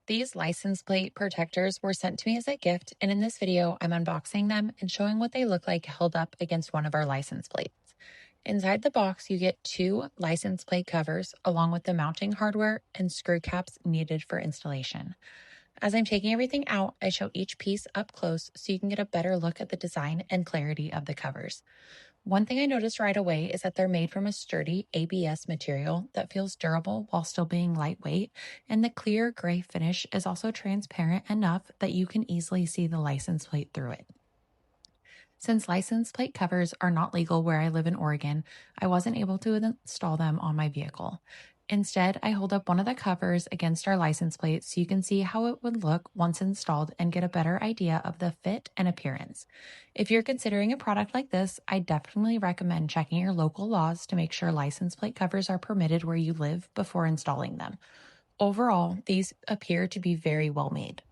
These license plate protectors were sent to me as a gift, and in this video, I'm unboxing them and showing what they look like held up against one of our license plates. Inside the box, you get 2 license plate covers along with the mounting hardware and screw caps needed for installation. As I'm taking everything out, I show each piece up close so you can get a better look at the design and clarity of the covers. One thing I noticed right away is that they're made from a sturdy ABS material that feels durable while still being lightweight, and the clear gray finish is also transparent enough that you can easily see the license plate through it. Since license plate covers are not legal where I live in Oregon, I wasn't able to install them on my vehicle. Instead, I hold up one of the covers against our license plate so you can see how it would look once installed and get a better idea of the fit and appearance. If you're considering a product like this, I definitely recommend checking your local laws to make sure license plate covers are permitted where you live before installing them. Overall, these appear to be very well made.